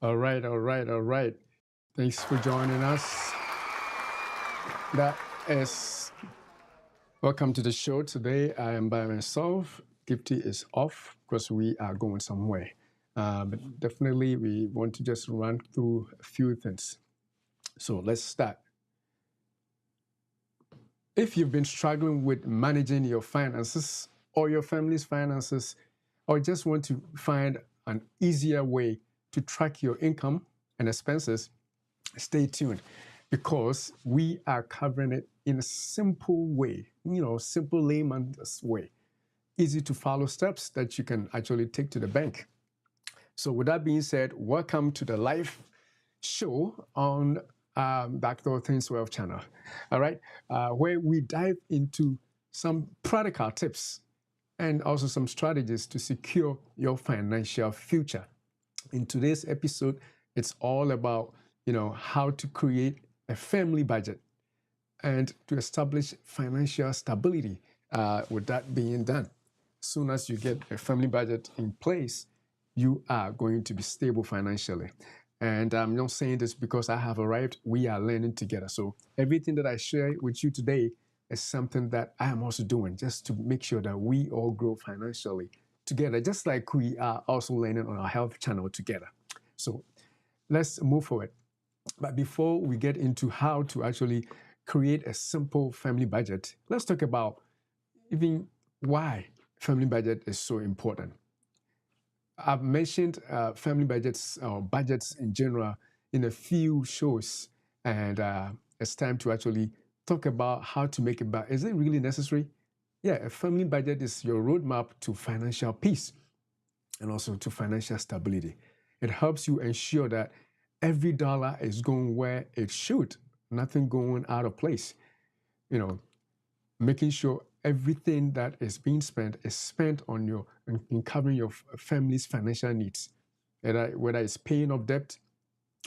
All right, all right, all right. Thanks for joining us. That is welcome to the show. Today I am by myself. Gifty is off because we are going somewhere. But definitely we want to just run through a few things. So let's start. If you've been struggling with managing your finances or your family's finances, or just want to find an easier way to track your income and expenses, stay tuned because we are covering it in a simple way, simple layman's way, easy to follow steps that you can actually take to the bank. So, with that being said, welcome to the live show on Backdoor Things Wealth channel. All right, where we dive into some practical tips and also some strategies to secure your financial future. In today's episode, it's all about how to create a family budget and to establish financial stability. With that being done, as soon as you get a family budget in place, you are going to be stable financially. And I'm not saying this because I have arrived. We are learning together. So everything that I share with you today is something that I am also doing just to make sure that we all grow financially together, just like we are also learning on our health channel together. So let's move forward. But before we get into how to actually create a simple family budget, let's talk about even why family budget is so important. I've mentioned family budgets or budgets in general in a few shows, and it's time to actually talk about how to make it back. Is it really necessary? Yeah, a family budget is your roadmap to financial peace and also to financial stability. It helps you ensure that every dollar is going where it should, nothing going out of place. Making sure everything that is being spent is spent on in covering your family's financial needs, whether it's paying off debt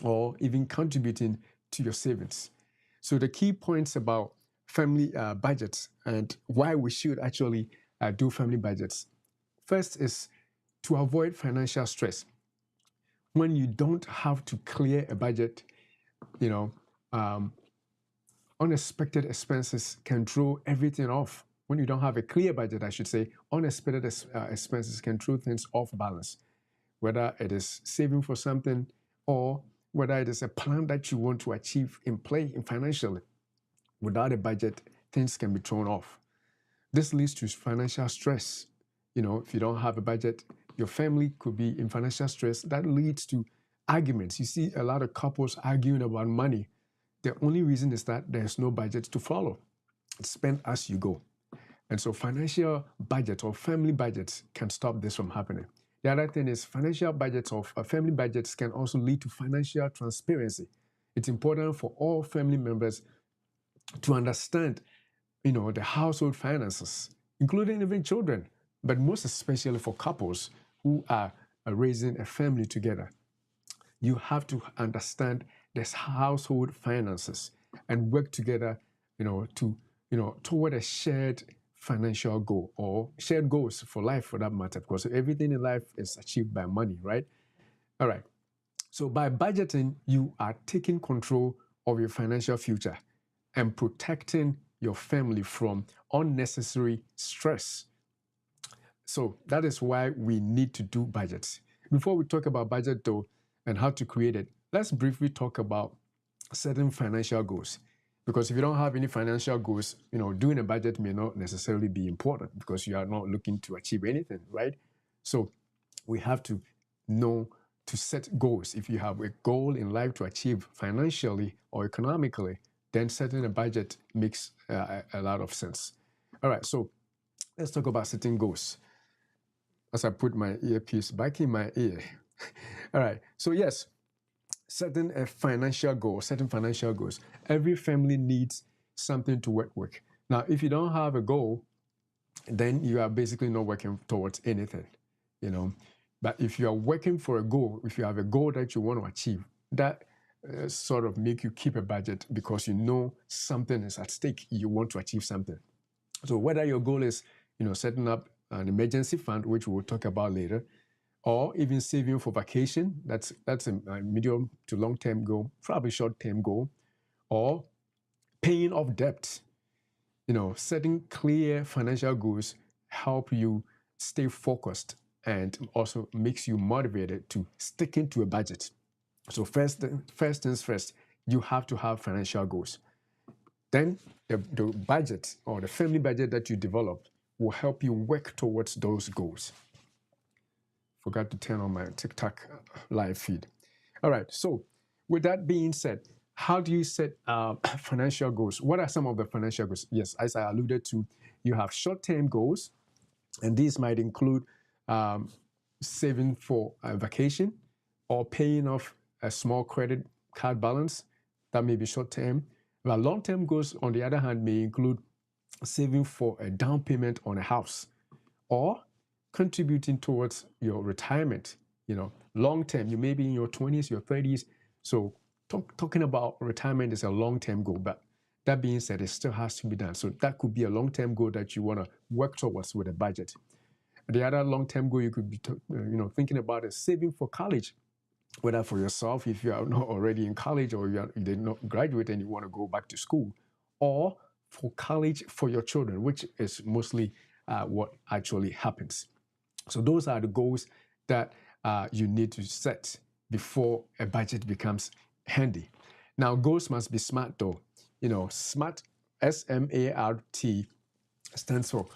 or even contributing to your savings. So the key points about family budgets and why we should actually do family budgets. First is to avoid financial stress. When you don't have to clear a budget, unexpected expenses can throw everything off. When you don't have a clear budget, I should say, unexpected expenses can throw things off balance, whether it is saving for something or whether it is a plan that you want to achieve in financially. Without a budget, things can be thrown off. This leads to financial stress. If you don't have a budget, your family could be in financial stress. That leads to arguments. You see a lot of couples arguing about money. The only reason is that there's no budget to follow. Spend as you go. And so financial budget or family budgets can stop this from happening. The other thing is financial budgets or family budgets can also lead to financial transparency. It's important for all family members to understand, the household finances, including even children, but most especially for couples who are raising a family together. You have to understand this household finances and work together, toward a shared financial goal or shared goals for life for that matter, because everything in life is achieved by money, right? All right. So by budgeting, you are taking control of your financial future and protecting your family from unnecessary stress. So that is why we need to do budgets. Before we talk about budget though and how to create it, let's briefly talk about setting financial goals. Because if you don't have any financial goals, doing a budget may not necessarily be important because you are not looking to achieve anything, right? So we have to know to set goals. If you have a goal in life to achieve financially or economically, then setting a budget makes a lot of sense. All right, so let's talk about setting goals. As I put my earpiece back in my ear. All right, so yes, setting financial goals. Every family needs something to work with. Now, if you don't have a goal, then you are basically not working towards anything, But if you are working for a goal, if you have a goal that you want to achieve, that sort of make you keep a budget because something is at stake. You want to achieve something. So whether your goal is, setting up an emergency fund, which we'll talk about later, or even saving for vacation. That's a medium to long-term goal, probably short-term goal, or paying off debt. Setting clear financial goals help you stay focused and also makes you motivated to sticking to a budget. So first things first, you have to have financial goals. Then the budget or the family budget that you develop will help you work towards those goals. Forgot to turn on my TikTok live feed. All right. So with that being said, how do you set financial goals? What are some of the financial goals? Yes, as I alluded to, you have short-term goals, and these might include saving for a vacation or paying off a small credit card balance. That may be short-term. But long-term goals, on the other hand, may include saving for a down payment on a house or contributing towards your retirement. Long term, you may be in your 20s, your 30s. So talking about retirement is a long-term goal, but that being said, it still has to be done. So that could be a long-term goal that you want to work towards with a budget. The other long-term goal you could be thinking about is saving for college, whether for yourself if you are not already in college or you did not graduate and you want to go back to school, or for college for your children, which is mostly what actually happens. So those are the goals that you need to set before a budget becomes handy. Now, goals must be SMART though. SMART, SMART, stands for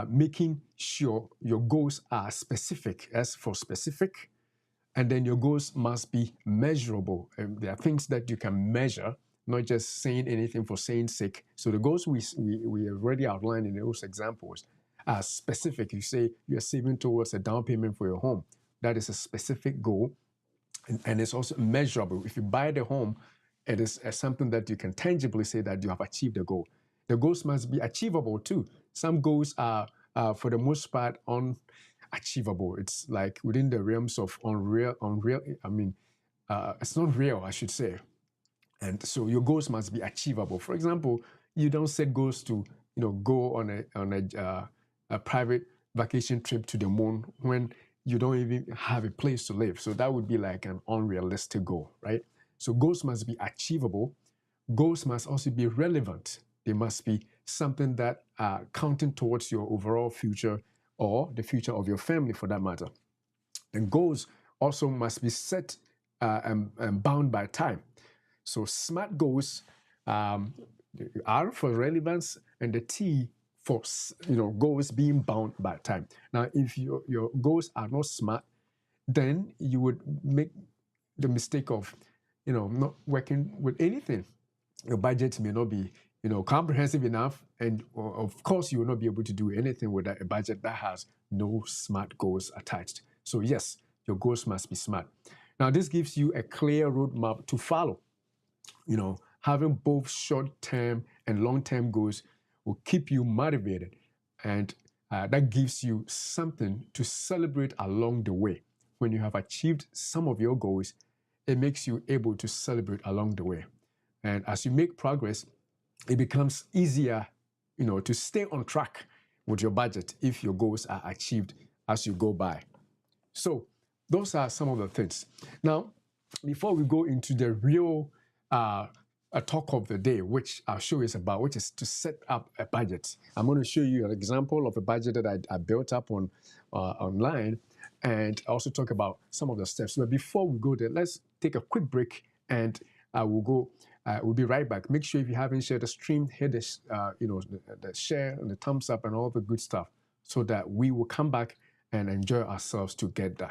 making sure your goals are specific, S for specific, and then your goals must be measurable. There are things that you can measure, not just saying anything for saying sake. So the goals we already outlined in those examples are specific. You say you're saving towards a down payment for your home. That is a specific goal, and it's also measurable. If you buy the home, it is something that you can tangibly say that you have achieved the goal. The goals must be achievable too. Some goals are, for the most part, unachievable. It's like within the realms of unreal. It's not real, I should say. And so your goals must be achievable. For example, you don't set goals to go on a private vacation trip to the moon when you don't even have a place to live. So that would be like an unrealistic goal, right? So goals must be achievable. Goals must also be relevant. They must be something that are counting towards your overall future or the future of your family for that matter. And goals also must be set and bound by time. So SMART goals, R for relevance, and the T for goals being bound by time. Now, if your goals are not SMART, then you would make the mistake of not working with anything. Your budget may not be comprehensive enough, and of course you will not be able to do anything with a budget that has no SMART goals attached. So yes, your goals must be SMART. Now, this gives you a clear roadmap to follow. Having both short-term and long-term goals will keep you motivated, and that gives you something to celebrate along the way. When you have achieved some of your goals, it makes you able to celebrate along the way. And as you make progress, it becomes easier, to stay on track with your budget if your goals are achieved as you go by. So those are some of the things. Now, before we go into the real a talk of the day, which our show is about, which is to set up a budget. I'm going to show you an example of a budget that I built up on online, and also talk about some of the steps. But before we go there, let's take a quick break, and we'll be right back. Make sure if you haven't shared the stream, hit the share and the thumbs up and all the good stuff, so that we will come back and enjoy ourselves together.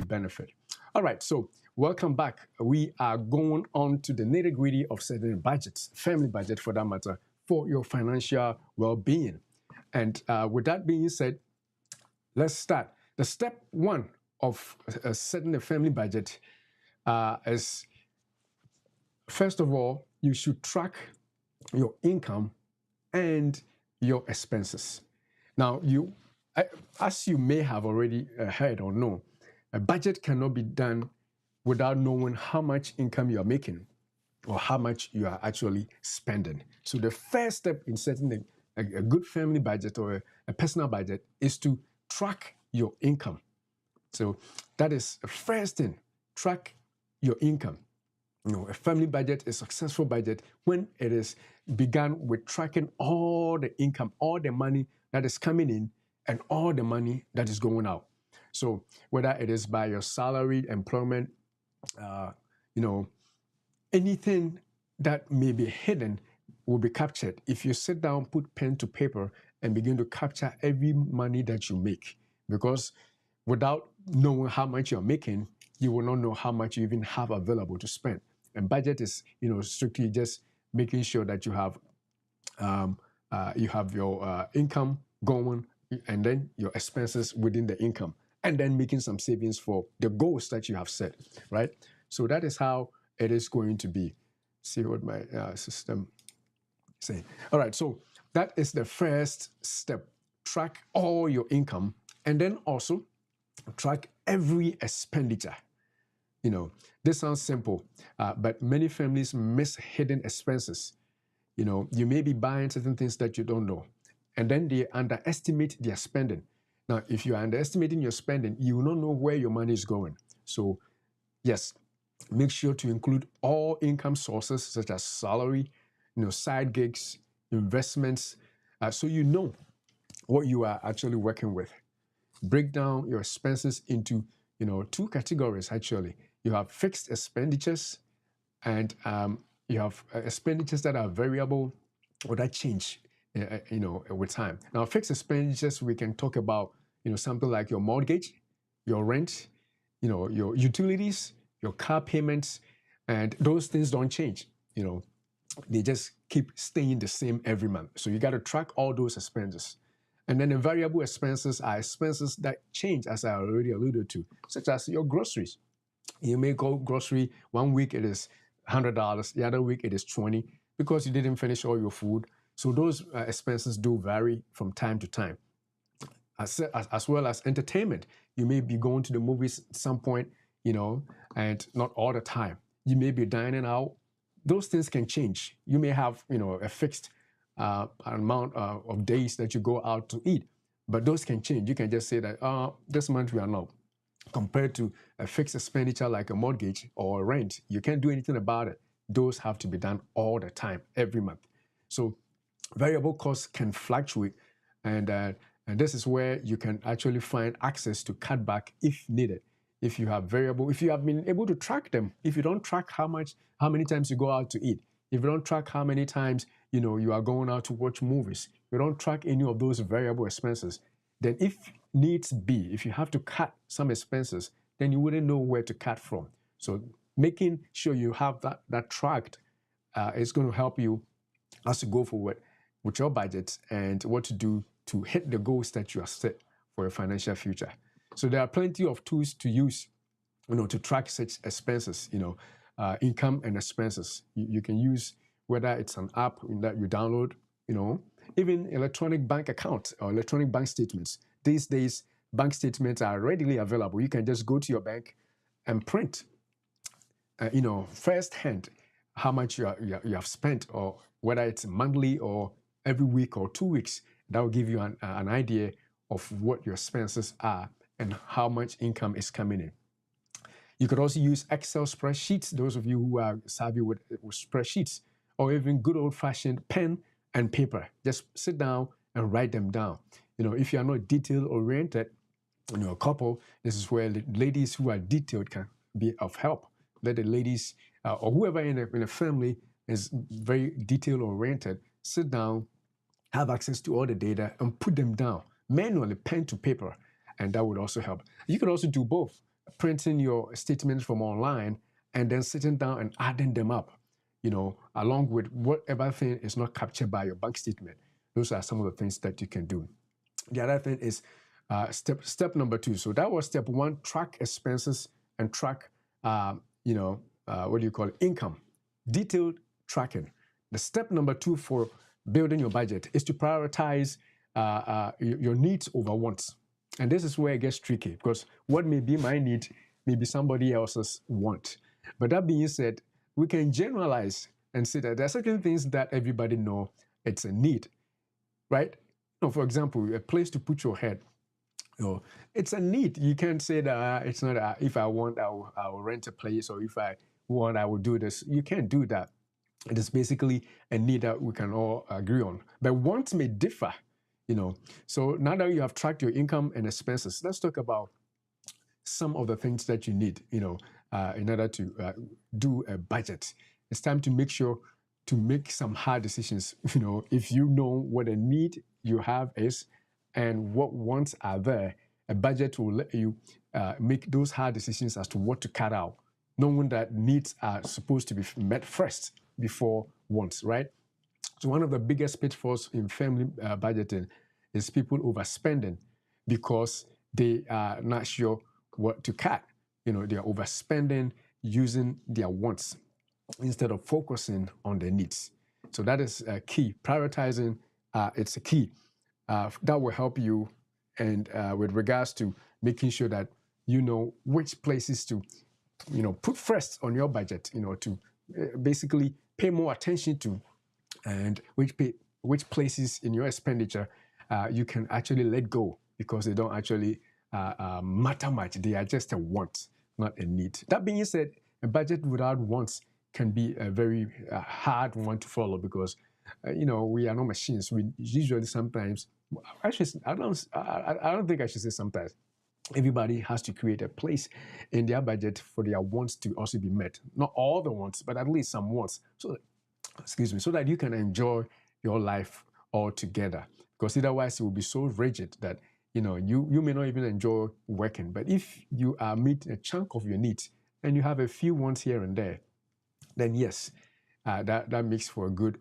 Benefit. All right, so welcome back. We are going on to the nitty-gritty of setting budgets, family budget for that matter, for your financial well-being. And with that being said, let's start. The step one of setting a family budget is, first of all, you should track your income and your expenses. Now, as you may have already heard or know, a budget cannot be done without knowing how much income you are making or how much you are actually spending. So the first step in setting a good family budget or a personal budget is to track your income. So that is the first thing. Track your income. A family budget, a successful budget, when it is begun with tracking all the income, all the money that is coming in, and all the money that is going out. So whether it is by your salaried employment, anything that may be hidden will be captured if you sit down, put pen to paper, and begin to capture every money that you make. Because without knowing how much you're making, you will not know how much you even have available to spend. And budget is, strictly just making sure that you have your income going, and then your expenses within the income, and then making some savings for the goals that you have set, right? So that is how it is going to be. See what my system is saying. All right, so that is the first step. Track all your income, and then also track every expenditure. This sounds simple, but many families miss hidden expenses. You may be buying certain things that you don't know, and then they underestimate their spending. Now, if you are underestimating your spending, you will not know where your money is going. So, yes, make sure to include all income sources such as salary, side gigs, investments, so you know what you are actually working with. Break down your expenses into two categories. Actually, you have fixed expenditures, and you have expenditures that are variable or that change with time. Now, fixed expenditures, we can talk about something like your mortgage, your rent, your utilities, your car payments, and those things don't change. They just keep staying the same every month. So you got to track all those expenses. And then the variable expenses are expenses that change, as I already alluded to, such as your groceries. You may go grocery, one week it is $100, the other week it is $20, because you didn't finish all your food. So those expenses do vary from time to time. As well as entertainment. You may be going to the movies at some point, and not all the time. You may be dining out. Those things can change. You may have, a fixed amount of days that you go out to eat, but those can change. You can just say that, this month we are not. Compared to a fixed expenditure like a mortgage or a rent, you can't do anything about it. Those have to be done all the time, every month. So variable costs can fluctuate, and this is where you can actually find access to cut back if needed. If you have been able to track them, if you don't track how many times you go out to eat, if you don't track how many times you are going out to watch movies, you don't track any of those variable expenses, then if needs be, if you have to cut some expenses, then you wouldn't know where to cut from. So making sure you have that tracked is going to help you as you go forward with your budget and what to do to hit the goals that you have set for your financial future. So there are plenty of tools to use, to track such expenses, income and expenses. You can use, whether it's an app that you download, even electronic bank account or electronic bank statements. These days, bank statements are readily available. You can just go to your bank and print, firsthand how much you have spent, or whether it's monthly or every week or 2 weeks. That will give you an idea of what your expenses are and how much income is coming in. You could also use Excel spreadsheets, those of you who are savvy with spreadsheets, or even good old-fashioned pen and paper. Just sit down and write them down. If you are not detail-oriented, a couple, this is where the ladies who are detailed can be of help. Let the ladies or whoever in a family is very detail-oriented sit down, have access to all the data, and put them down manually, pen to paper, and that would also help. You could also do both, printing your statements from online and then sitting down and adding them up, along with whatever thing is not captured by your bank statement. Those are some of the things that you can do. The other thing is step number 2. So that was step 1: track expenses and track, what do you call it? Income. Detailed tracking. The step number 2 for building your budget is to prioritize your needs over wants. And this is where it gets tricky, because what may be my need may be somebody else's want. But that being said, we can generalize and say that there are certain things that everybody know it's a need, right? For example, a place to put your head. It's a need. You can't say that it's not. If I want, I'll rent a place, or if I want, I will do this. You can't do that. It is basically a need that we can all agree on. But wants may differ. So now that you have tracked your income and expenses, let's talk about some of the things that you need, in order to do a budget. It's time to make sure to make some hard decisions. If you know what a need you have is and what wants are there, a budget will let you make those hard decisions as to what to cut out, knowing that needs are supposed to be met first before wants, right? So one of the biggest pitfalls in family budgeting is people overspending because they are not sure what to cut. They are overspending using their wants instead of focusing on their needs. So that is key. Prioritizing, it's a key. That will help you, and with regards to making sure that you know which places to, put first on your budget, to basically pay more attention to, and which places in your expenditure you can actually let go because they don't actually matter much. They are just a want, not a need. That being said, a budget without wants can be a very hard one to follow because, we are not machines. We usually sometimes, actually, I don't think I should say sometimes. Everybody has to create a place in their budget for their wants to also be met. Not all the wants, but at least some wants. So that you can enjoy your life altogether. Because otherwise it will be so rigid that you may not even enjoy working. But if you are meeting a chunk of your needs and you have a few wants here and there, then yes, that makes for a good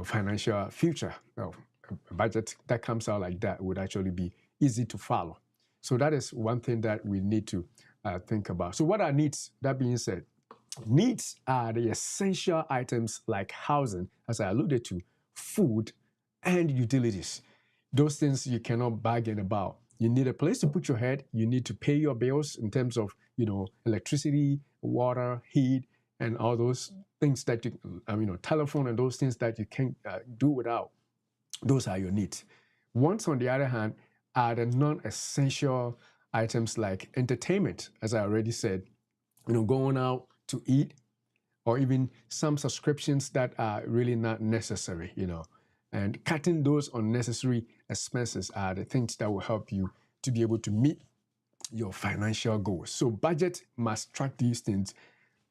financial future. A budget that comes out like that would actually be easy to follow. So that is one thing that we need to think about. So what are needs? That being said, needs are the essential items like housing, as I alluded to, food, and utilities. Those things you cannot bargain about. You need a place to put your head. You need to pay your bills in terms of, electricity, water, heat, and all those things that telephone and those things that you can't do without. Those are your needs. Wants, on the other hand, are the non-essential items like entertainment, as I already said, going out to eat, or even some subscriptions that are really not necessary, and cutting those unnecessary expenses are the things that will help you to be able to meet your financial goals. So budget must track these things,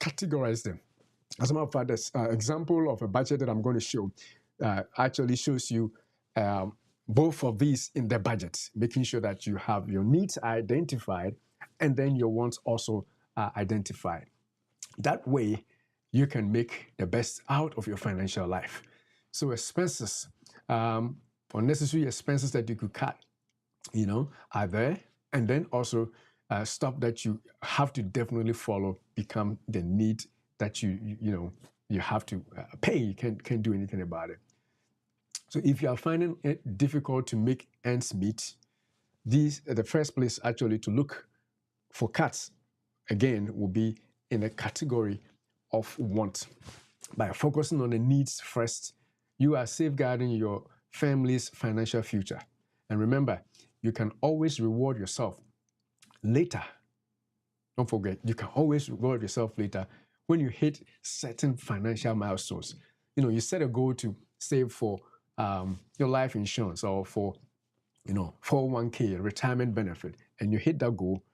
categorize them. As a matter of fact, this example of a budget that I'm going to show actually shows you both of these in the budget, making sure that you have your needs identified and then your wants also identified. That way, you can make the best out of your financial life. So expenses, unnecessary expenses that you could cut, are there. And then also stuff that you have to definitely follow become the need that you have to pay. You can't do anything about it. So if you are finding it difficult to make ends meet, the first place actually to look for cuts, again, will be in a category of want. By focusing on the needs first, you are safeguarding your family's financial future. And remember, you can always reward yourself later. Don't forget, you can always reward yourself later when you hit certain financial milestones. You set a goal to save for your life insurance or for 401k, retirement benefit, and you hit that goal,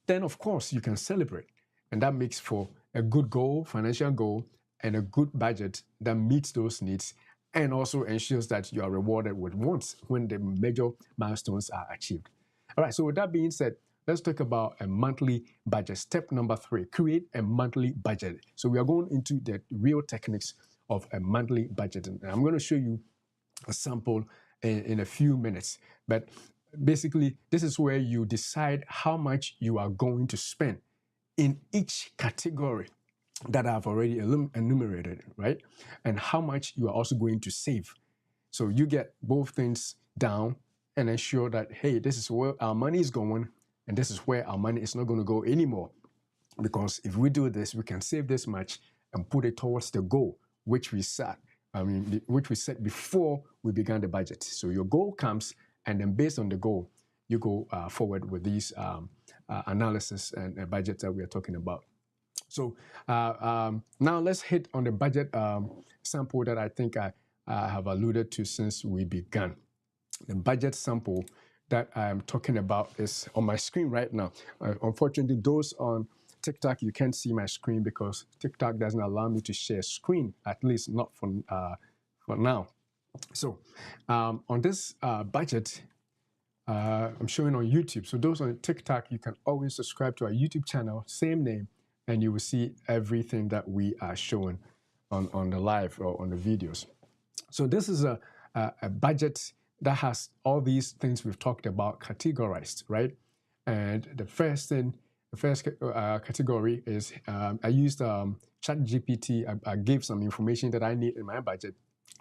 then of course you can celebrate. And that makes for a good goal, financial goal, and a good budget that meets those needs and also ensures that you are rewarded with wants when the major milestones are achieved. All right, so with that being said, let's talk about a monthly budget. Step number 3, create a monthly budget. So we are going into the real techniques of a monthly budget. And I'm going to show you a sample in a few minutes. But basically, this is where you decide how much you are going to spend in each category that I've already enumerated, right? And how much you are also going to save. So you get both things down and ensure that, hey, this is where our money is going, and this is where our money is not going to go anymore. Because if we do this, we can save this much and put it towards the goal, which we set. Which we set before we began the budget. So your goal comes, and then based on the goal, you go forward with these analysis and budgets that we are talking about. So now let's hit on the budget sample that I think I have alluded to since we began. The budget sample that I'm talking about is on my screen right now. Unfortunately, those on TikTok, you can't see my screen because TikTok doesn't allow me to share screen, at least not for now. So on this budget, I'm showing on YouTube. So those on TikTok, you can always subscribe to our YouTube channel, same name, and you will see everything that we are showing on the live or on the videos. So this is a budget that has all these things we've talked about categorized, right? And the first category is I used ChatGPT. I gave some information that I need in my budget.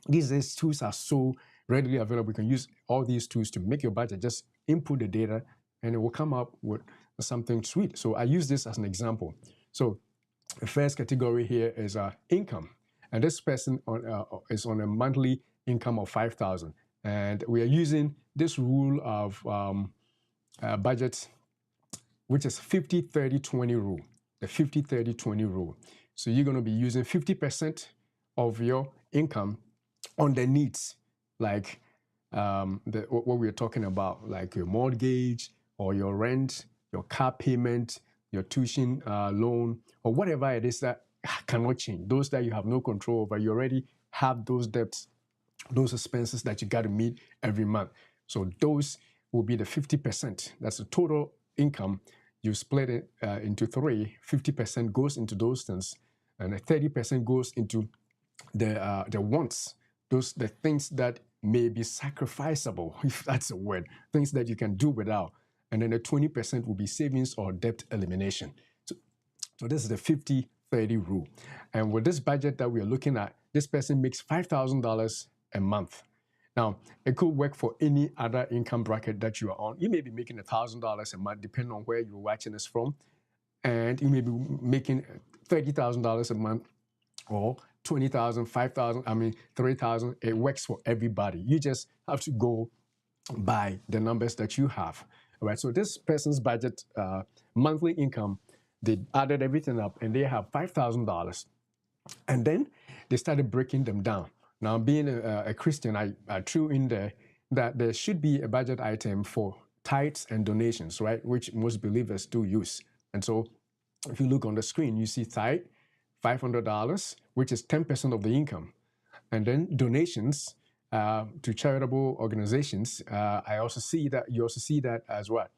These tools are so readily available. You can use all these tools to make your budget. Just input the data and it will come up with something sweet. So I use this as an example. So the first category here is income. And this person is on a monthly income of $5,000. And we are using this rule of budget, which is 50-30-20 rule, the 50-30-20 rule. So you're going to be using 50% of your income on the needs, like what we're talking about, like your mortgage or your rent, your car payment, your tuition loan, or whatever it is that cannot change, those that you have no control over. You already have those debts, those expenses that you got to meet every month. So those will be the 50%. That's the total income. You split it into three. 50% goes into those things, and 30% goes into the wants, the things that may be sacrificable, if that's a word, things that you can do without. And then the 20% will be savings or debt elimination. So this is the 50-30 rule. And with this budget that we are looking at, this person makes $5,000 a month. Now, it could work for any other income bracket that you are on. You may be making $1,000 a month, depending on where you're watching this from. And you may be making $30,000 a month, or 20,000, 5,000, $3,000. It works for everybody. You just have to go by the numbers that you have. All right. So this person's budget, monthly income, they added everything up and they have $5,000. And then they started breaking them down. Now, being a Christian, I threw in there that there should be a budget item for tithes and donations, right? Which most believers do use. And so if you look on the screen, you see tithe, $500, which is 10% of the income. And then donations to charitable organizations, you also see that as what?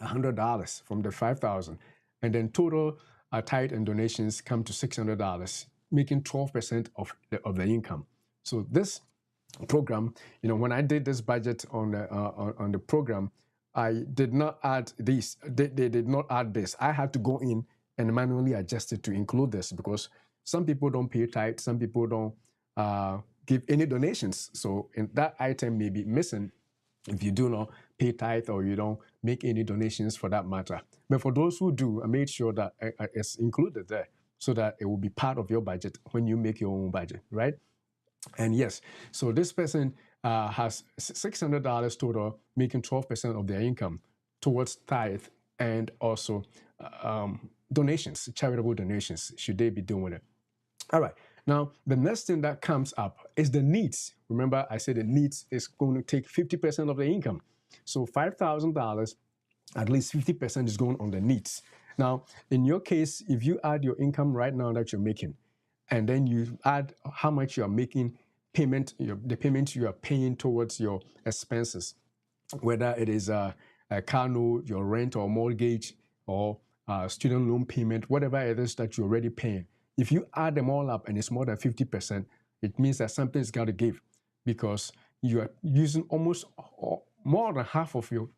$100 from the $5,000. And then total tithe and donations come to $600, making 12% of the income. So this program, when I did this budget on the program, I did not add this. They did not add this. I had to go in and manually adjust it to include this, because some people don't pay tithe, some people don't give any donations. So that item may be missing if you do not pay tithe or you don't make any donations for that matter. But for those who do, I made sure that it's included there so that it will be part of your budget when you make your own budget, right? And yes, so this person has $600 total, making 12% of their income towards tithe and also donations, charitable donations, should they be doing it. All right. Now, the next thing that comes up is the needs. Remember, I said the needs is going to take 50% of the income. So $5,000, at least 50% is going on the needs. Now, in your case, if you add your income right now that you're making, and then you add how much you are making the payment you are paying towards your expenses, whether it is a car note, your rent or mortgage, or student loan payment, whatever it is that you're already paying. If you add them all up and it's more than 50%, it means that something's got to give, because you are using almost more than half of your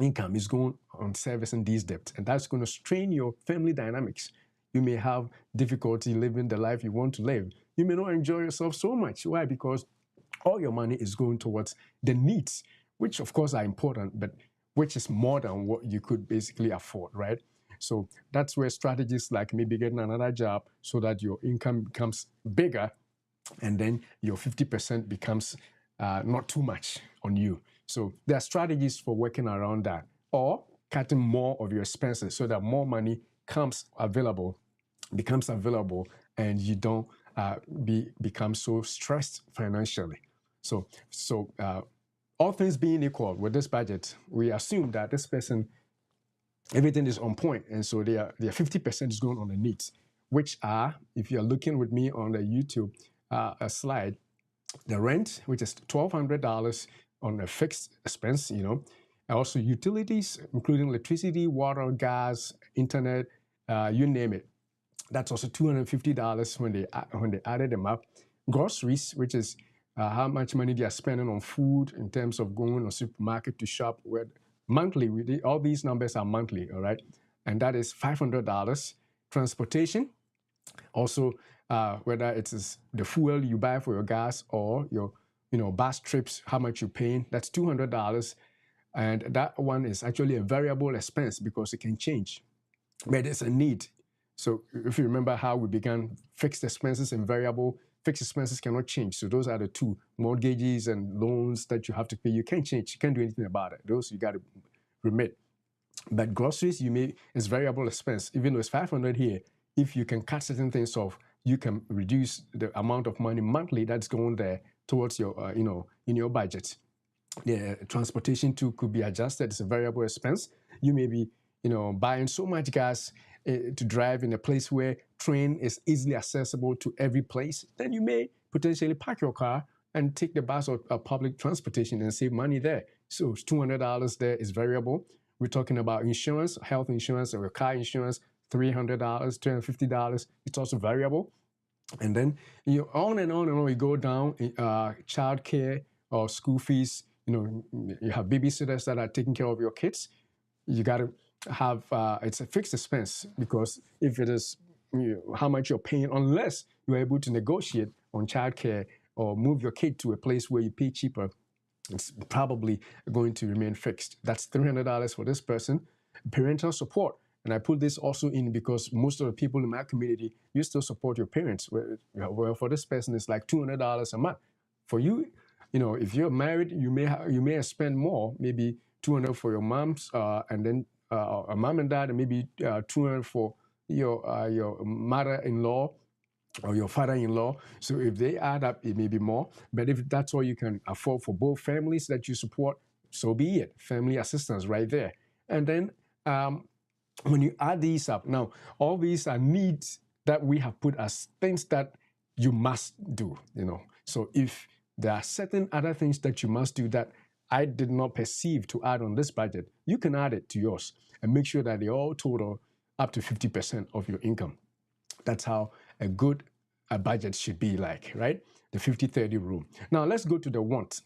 income is going on servicing these debts, and that's going to strain your family dynamics. You may have difficulty living the life you want to live. You may not enjoy yourself so much. Why? Because all your money is going towards the needs, which of course are important, but which is more than what you could basically afford, right? So that's where strategies like maybe getting another job so that your income becomes bigger, and then your 50% becomes not too much on you. So there are strategies for working around that, or cutting more of your expenses so that more money becomes available, and you don't become so stressed financially. So all things being equal with this budget, we assume that this person, everything is on point, and so their 50% is going on the needs, which are, if you're looking with me on the YouTube a slide, the rent, which is $1,200 on a fixed expense, and also utilities, including electricity, water, gas, internet, you name it. That's also $250 when they added them up. Groceries, which is how much money they are spending on food in terms of going to supermarket to shop. Monthly, all these numbers are monthly, all right? And that is $500. Transportation, also whether it is the fuel you buy for your gas or your bus trips, how much you're paying, that's $200. And that one is actually a variable expense because it can change, but it's a need. So if you remember how we began, fixed expenses and variable, fixed expenses cannot change. So those are the two: mortgages and loans that you have to pay. You can't change. You can't do anything about it. Those you got to remit. But groceries, it's variable expense. Even though it's $500 here, if you can cut certain things off, you can reduce the amount of money monthly that's going there towards your, in your budget. The transportation too could be adjusted. It's a variable expense. You may be, buying so much gas to drive in a place where train is easily accessible to every place. Then you may potentially park your car and take the bus or public transportation and save money there. So $200 there is variable. We're talking about insurance, health insurance, or car insurance, $300, $250. It's also variable. And then on and on and on, you go down. Child care or school fees. You have babysitters that are taking care of your kids. You got to have it's a fixed expense, because if it is how much you're paying, unless you're able to negotiate on child care or move your kid to a place where you pay cheaper, it's probably going to remain fixed. That's $300 for this person. Parental support. And I put this also in because most of the people in my community, you still support your parents. Well, for this person, it's like $200 a month. For you, if you're married, you may spend more, maybe $200 for your moms, and then a mom and dad, and maybe $200 for your mother-in-law or your father-in-law. So if they add up, it may be more. But if that's all you can afford for both families that you support, so be it. Family assistance right there. And then when you add these up, now all these are needs that we have put as things that you must do. So if there are certain other things that you must do that I did not perceive to add on this budget, you can add it to yours and make sure that they all total up to 50% of your income. That's how a good budget should be like, right? The 50-30 rule. Now let's go to the wants.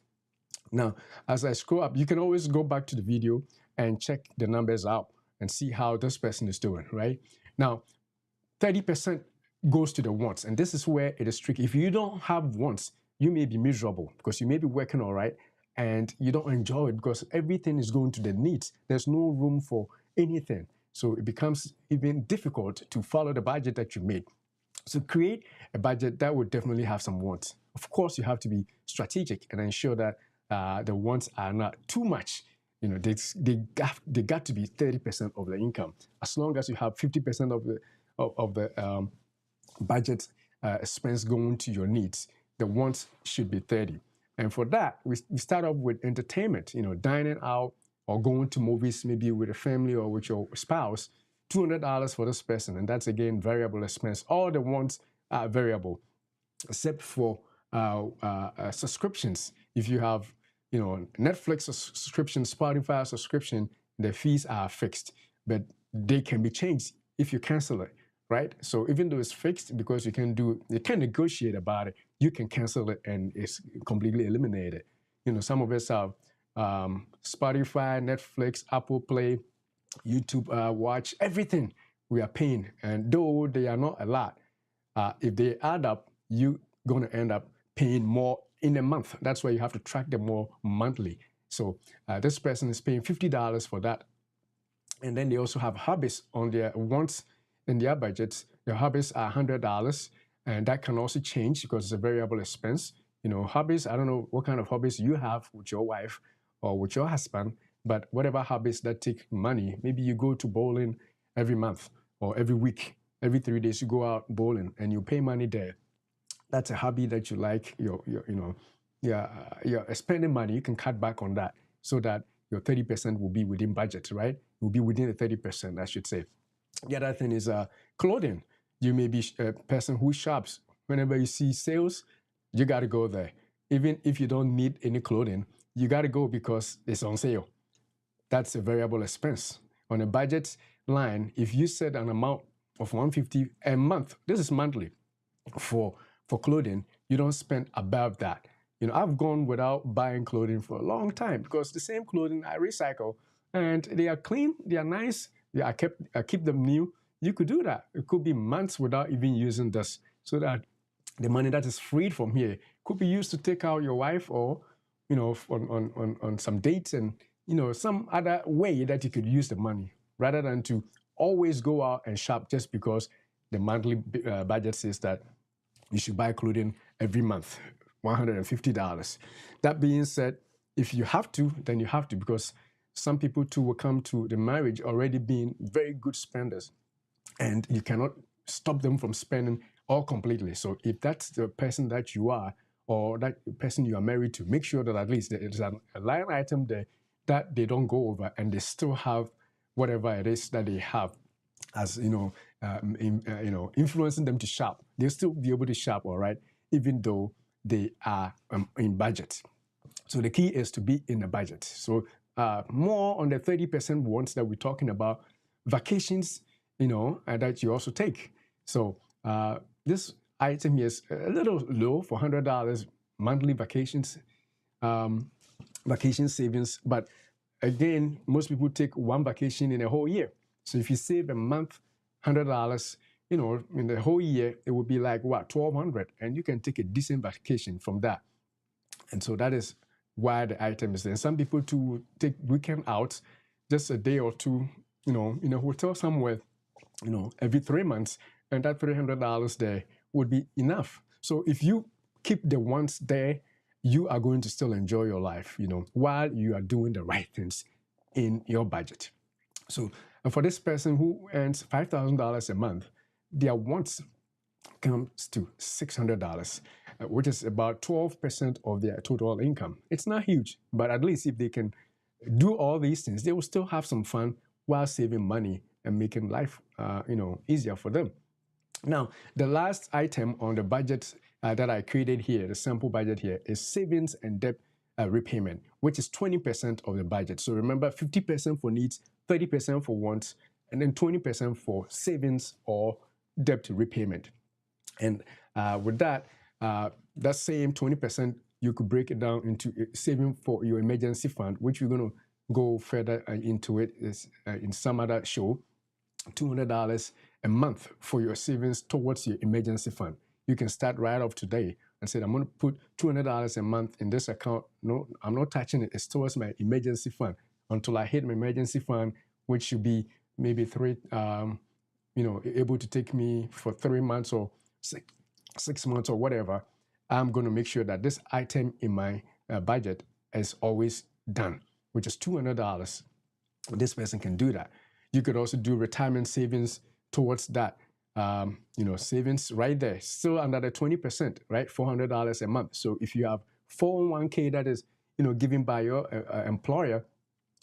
Now, as I scroll up, you can always go back to the video and check the numbers out and see how this person is doing, right? Now, 30% goes to the wants, and this is where it is tricky. If you don't have wants, you may be miserable because you may be working all right and you don't enjoy it because everything is going to the needs. There's no room for anything. So it becomes even difficult to follow the budget that you made. So create a budget that would definitely have some wants. Of course, you have to be strategic and ensure that the wants are not too much. They got to be 30% of the income. As long as you have 50% of the budget expense going to your needs, the wants should be 30. And for that, we start off with entertainment. Dining out or going to movies, maybe with a family or with your spouse. $200 for this person, and that's again variable expense. All the wants are variable, except for subscriptions. If you have, Netflix subscription, Spotify subscription, the fees are fixed, but they can be changed if you cancel it, right? So even though it's fixed, because you can negotiate about it, you can cancel it and it's completely eliminated. Some of us have Spotify, Netflix, Apple Play, YouTube Watch, everything we are paying. And though they are not a lot, if they add up, you're going to end up paying more in a month. That's why you have to track them more monthly. So this person is paying $50 for that. And then they also have hobbies on their wants in their budgets. Their hobbies are $100, and that can also change because it's a variable expense. Hobbies, I don't know what kind of hobbies you have with your wife or with your husband, but whatever hobbies that take money, maybe you go to bowling every month or every week, every 3 days you go out bowling and you pay money there. That's a hobby that you like. You're spending money. You can cut back on that so that your 30% will be within budget, right? Will be within the 30%, I should say. The other thing is clothing. You may be a person who shops. Whenever you see sales, you got to go there. Even if you don't need any clothing, you got to go because it's on sale. That's a variable expense. On a budget line, if you set an amount of $150 a month, this is monthly, for clothing, you don't spend above that. I've gone without buying clothing for a long time because the same clothing I recycle and they are clean, they are nice, I keep them new. You could do that. It could be months without even using this, so that the money that is freed from here could be used to take out your wife or, on some dates and, some other way that you could use the money rather than to always go out and shop just because the monthly budget says that you should buy clothing every month, $150. That being said, if you have to, then you have to, because some people too will come to the marriage already being very good spenders, and you cannot stop them from spending all completely. So if that's the person that you are, or that person you are married to, make sure that at least there is a line item there that they don't go over, and they still have whatever it is that they have as influencing them to shop. They'll still be able to shop, all right, even though they are in budget. So the key is to be in the budget. So more on the 30% ones that we're talking about, vacations, that you also take. So this item here is a little low for $100 monthly vacations, vacation savings. But again, most people take one vacation in a whole year. So if you save a month, $100, in the whole year, it would be like what, $1,200, and you can take a decent vacation from that. And so that is why the item is there. And some people too take weekend out, just a day or two, in a hotel somewhere, every 3 months, and that $300 there would be enough. So if you keep the ones there, you are going to still enjoy your life, while you are doing the right things in your budget. So for this person who earns $5,000 a month, their wants comes to $600, which is about 12% of their total income. It's not huge, but at least if they can do all these things, they will still have some fun while saving money and making life, easier for them. Now, the last item on the budget that I created here, the sample budget here, is savings and debt repayment, which is 20% of the budget. So remember, 50% for needs, 30% for wants, and then 20% for savings or debt repayment. And with that, that same 20%, you could break it down into saving for your emergency fund, which we're going to go further into it in some other show. $200 a month for your savings towards your emergency fund. You can start right off today and say, I'm going to put $200 a month in this account. No, I'm not touching it. It's towards my emergency fund until I hit my emergency fund, which should be maybe able to take me for 3 months or 6 months or whatever. I'm going to make sure that this item in my budget is always done, which is $200. This person can do that. You could also do retirement savings towards that. Savings right there, still under the 20%, right? $400 a month. So if you have 401k that is, given by your employer,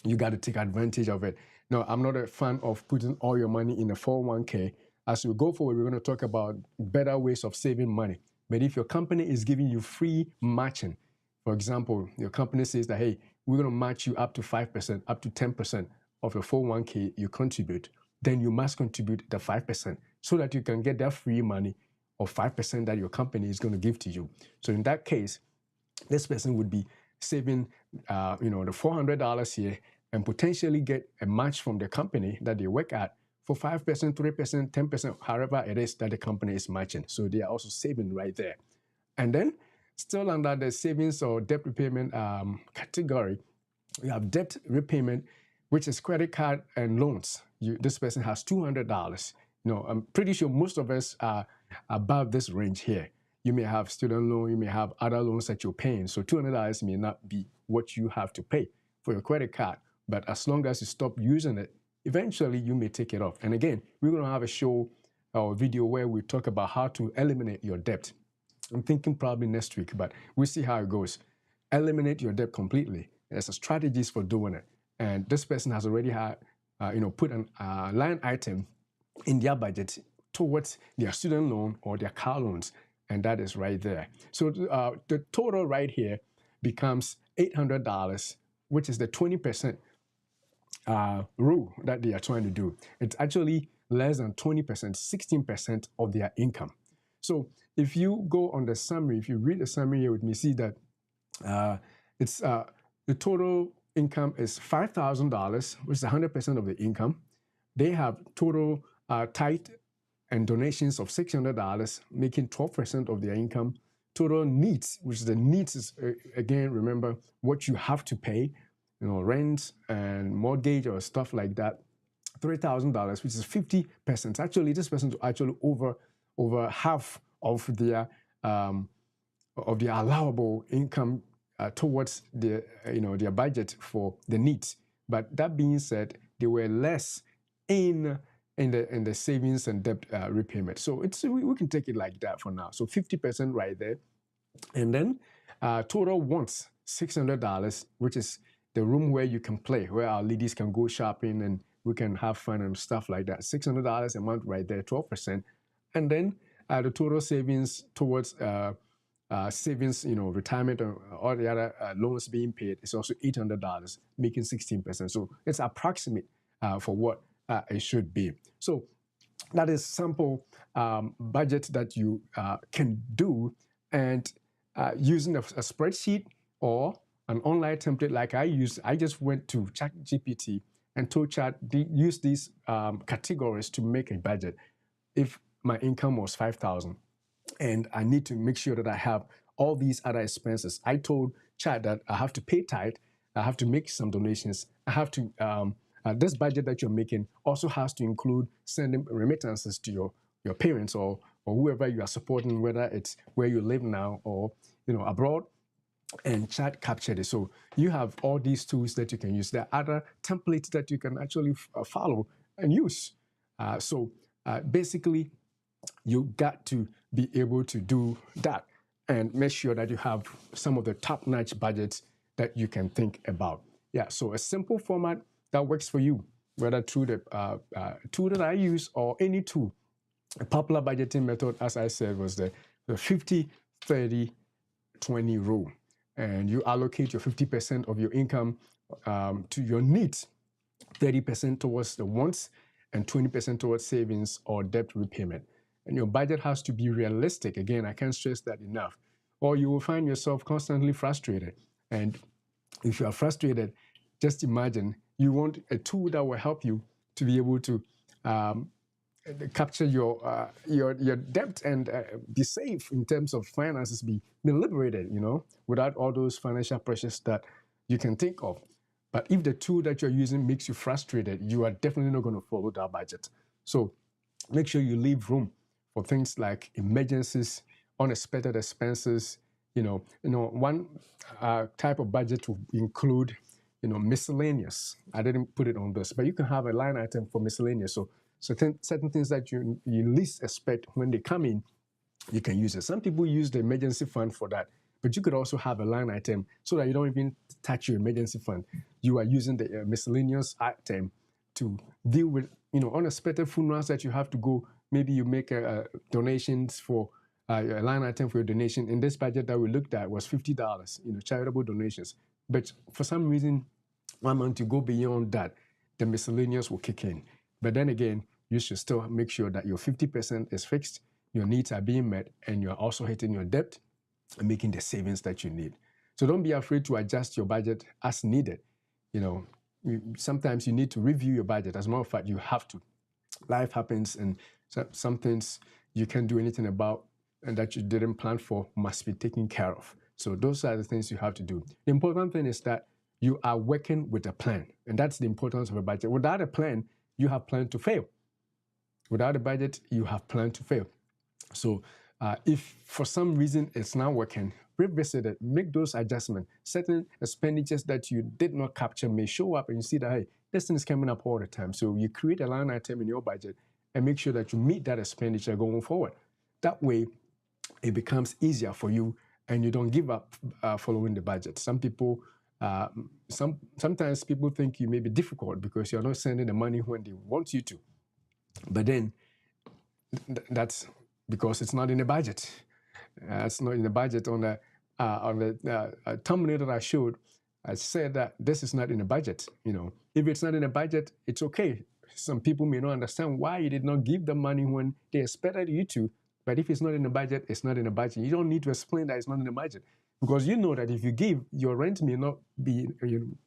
you got to take advantage of it. Now, I'm not a fan of putting all your money in a 401k. As we go forward, we're going to talk about better ways of saving money. But if your company is giving you free matching, for example, your company says that, hey, we're going to match you up to 5%, up to 10% of your 401k you contribute, then you must contribute the 5% so that you can get that free money of 5% that your company is going to give to you. So in that case, this person would be saving the $400 here and potentially get a match from the company that they work at for 5%, 3%, 10%, however it is that the company is matching. So they are also saving right there. And then still under the savings or debt repayment category, we have debt repayment, which is credit card and loans. This person has $200. I'm pretty sure most of us are above this range here. You may have student loan, you may have other loans that you're paying. So $200 may not be what you have to pay for your credit card. But as long as you stop using it, eventually you may take it off. And again, we're going to have a show or video where we talk about how to eliminate your debt. I'm thinking probably next week, but we'll see how it goes. Eliminate your debt completely. There's a strategies for doing it. And this person has already had, put a line item in their budget towards their student loan or their car loans. And that is right there. So the total right here becomes $800, which is the 20% rule that they are trying to do. It's actually less than 20%, 16% of their income. So if you go on the summary, if you read the summary here with me, see that it's the total income is $5,000, which is 100% of the income. They have total tithe and donations of $600, making 12% of their income. Total needs, which is the needs is, again, remember what you have to pay, rent and mortgage or stuff like that, $3,000, which is 50%. Actually, this person is actually over half of their allowable income towards their budget for the needs. But that being said, they were less in the savings and debt repayment. So we can take it like that for now. So 50% right there. And then total wants $600, which is the room where you can play, where our ladies can go shopping and we can have fun and stuff like that. $600 a month right there, 12%. And then the total savings towards savings, retirement or all the other loans being paid is also $800, making 16%. So it's approximate for what it should be. So that is sample budget that you can do, and using a spreadsheet or an online template like I use. I just went to ChatGPT and told Chat use these categories to make a budget. If my income was $5,000 and I need to make sure that I have all these other expenses, I told Chat that I have to pay tithe, I have to make some donations, I have to this budget that you're making also has to include sending remittances to your parents or whoever you are supporting, whether it's where you live now or abroad. And Chat captured it. So you have all these tools that you can use. There are other templates that you can actually follow and use. So basically, you got to be able to do that and make sure that you have some of the top-notch budgets that you can think about. Yeah, so a simple format that works for you, whether through the tool that I use or any tool. A popular budgeting method, as I said, was the 50-30-20 rule. And you allocate your 50% of your income to your needs, 30% towards the wants, and 20% towards savings or debt repayment. And your budget has to be realistic. Again, I can't stress that enough. Or you will find yourself constantly frustrated. And if you are frustrated, just imagine you want a tool that will help you to be able to capture your debt and be safe in terms of finances, be liberated, without all those financial pressures that you can think of. But if the tool that you're using makes you frustrated, you are definitely not going to follow that budget. So make sure you leave room for things like emergencies, unexpected expenses. One type of budget will include, miscellaneous. I didn't put it on this, but you can have a line item for miscellaneous. So certain things that you least expect when they come in, you can use it. Some people use the emergency fund for that, but you could also have a line item so that you don't even touch your emergency fund. You are using the miscellaneous item to deal with, unexpected funerals that you have to go. Maybe you make donations for a line item for your donation. In this budget that we looked at was $50, charitable donations. But for some reason, 1 month you go beyond that, the miscellaneous will kick in. But then again, you should still make sure that your 50% is fixed, your needs are being met, and you're also hitting your debt and making the savings that you need. So don't be afraid to adjust your budget as needed. You know, sometimes you need to review your budget. As a matter of fact, you have to. Life happens, and some things you can't do anything about and that you didn't plan for must be taken care of. So those are the things you have to do. The important thing is that you are working with a plan, and that's the importance of a budget. Without a plan, you have planned to fail. Without a budget, you have planned to fail. So if for some reason it's not working, revisit it, make those adjustments. Certain expenditures that you did not capture may show up, and you see that, hey, this thing is coming up all the time. So you create a line item in your budget and make sure that you meet that expenditure going forward. That way, it becomes easier for you and you don't give up following the budget. Some people, sometimes people think you may be difficult because you're not sending the money when they want you to. But then that's because it's not in the budget. It's not in the budget. On the thumbnail that I showed, I said that this is not in the budget. You know, if it's not in the budget, it's okay. Some people may not understand why you did not give them money when they expected you to. But if it's not in the budget, it's not in the budget. You don't need to explain that it's not in the budget, because you know that if you give, your rent may not be, you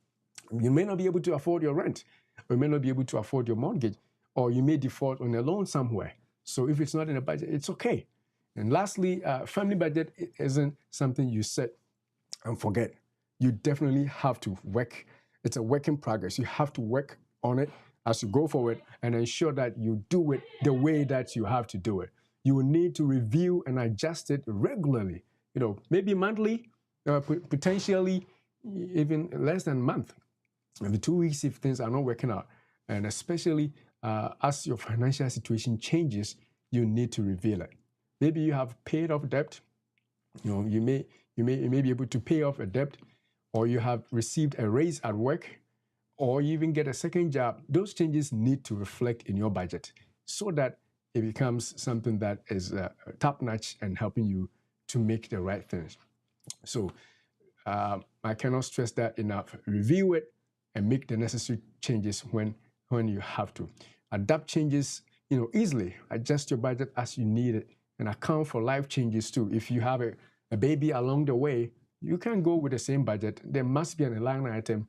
may not be able to afford your rent, or you may not be able to afford your mortgage, or you may default on a loan somewhere. So if it's not in the budget, it's okay. And lastly, family budget isn't something you set and forget. You definitely have to work. It's a work in progress. You have to work on it as you go forward and ensure that you do it the way that you have to do it. You will need to review and adjust it regularly. You know, maybe monthly, potentially even less than a month, maybe 2 weeks if things are not working out. And especially as your financial situation changes, you need to reveal it. Maybe you have paid off debt. You know, you may be able to pay off a debt, or you have received a raise at work, or you even get a second job. Those changes need to reflect in your budget so that it becomes something that is top-notch and helping you to make the right things. So I cannot stress that enough. Review it and make the necessary changes when you have to. Adapt changes, you know, easily. Adjust your budget as you need it, and account for life changes too. If you have a baby along the way, you can't go with the same budget. There must be an line item,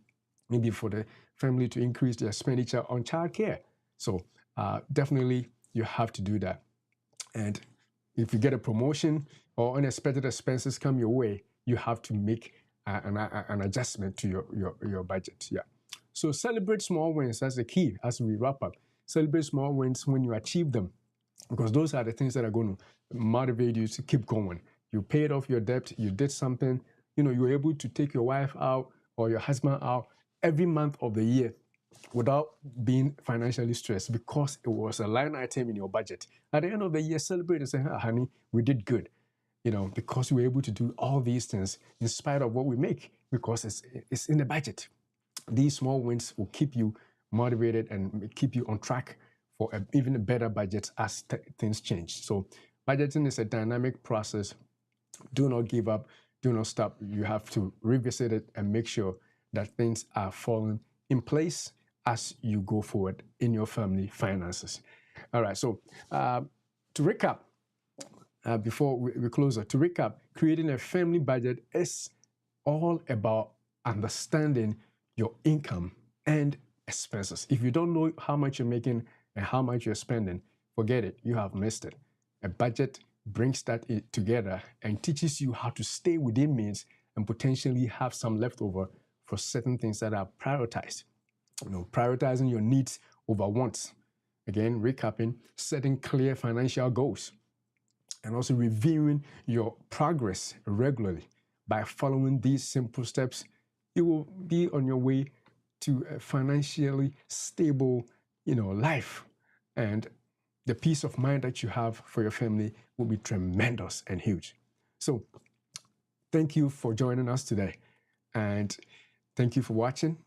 maybe for the family to increase their expenditure on childcare. So definitely you have to do that. And if you get a promotion or unexpected expenses come your way, you have to make an adjustment to your budget. Yeah. So celebrate small wins. That's the key as we wrap up. Celebrate small wins when you achieve them, because those are the things that are going to motivate you to keep going. You paid off your debt. You did something. You know, you were able to take your wife out or your husband out every month of the year without being financially stressed, because it was a line item in your budget. At the end of the year, celebrate and say, "Ah, honey, we did good." You know, because we were able to do all these things in spite of what we make, because it's in the budget. These small wins will keep you motivated and keep you on track for even a better budget as things change. So budgeting is a dynamic process. Do not give up. Do not stop. You have to revisit it and make sure that things are falling in place as you go forward in your family finances. All right. So to recap, before we close up, to recap, creating a family budget is all about understanding your income and expenses. If you don't know how much you're making and how much you're spending, forget it. You have missed it. A budget brings that together and teaches you how to stay within means and potentially have some leftover for certain things that are prioritized. You know, prioritizing your needs over wants. Again, recapping, setting clear financial goals, and also reviewing your progress regularly. By following these simple steps, you will be on your way to a financially stable, life, and the peace of mind that you have for your family will be tremendous and huge. So, thank you for joining us today, and thank you for watching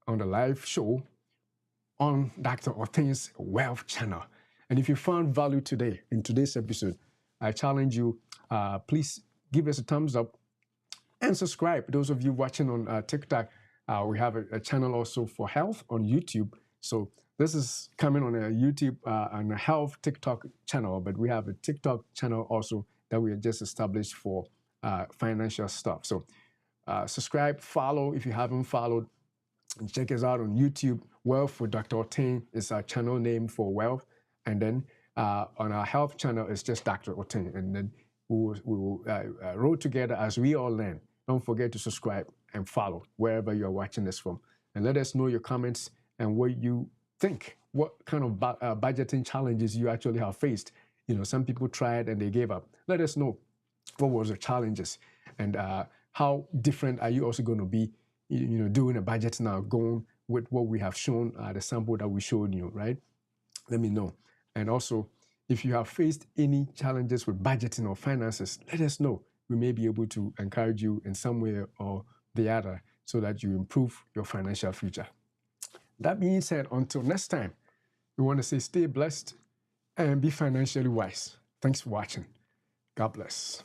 on the live show on Dr. Othin's Wealth Channel. And if you found value today in today's episode, I challenge you, please give us a thumbs up and subscribe. Those of you watching on TikTok, we have a channel also for health on YouTube. So this is coming on a YouTube and a health TikTok channel, but we have a TikTok channel also that we have just established for financial stuff. So Subscribe, follow if you haven't followed. And check us out on YouTube. Wealth with Dr. Otin is our channel name for wealth. And then on our health channel, it's just Dr. Otin. And then we will roll together as we all learn. Don't forget to subscribe and follow wherever you're watching this from. And let us know your comments and what you think. What kind of budgeting challenges you actually have faced. You know, some people tried and they gave up. Let us know what was the challenges and how different are you also going to be, doing a budget now, going with what we have shown, the sample that we showed you, right? Let me know. And also, if you have faced any challenges with budgeting or finances, let us know. We may be able to encourage you in some way or the other so that you improve your financial future. That being said, until next time, we want to say stay blessed and be financially wise. Thanks for watching. God bless.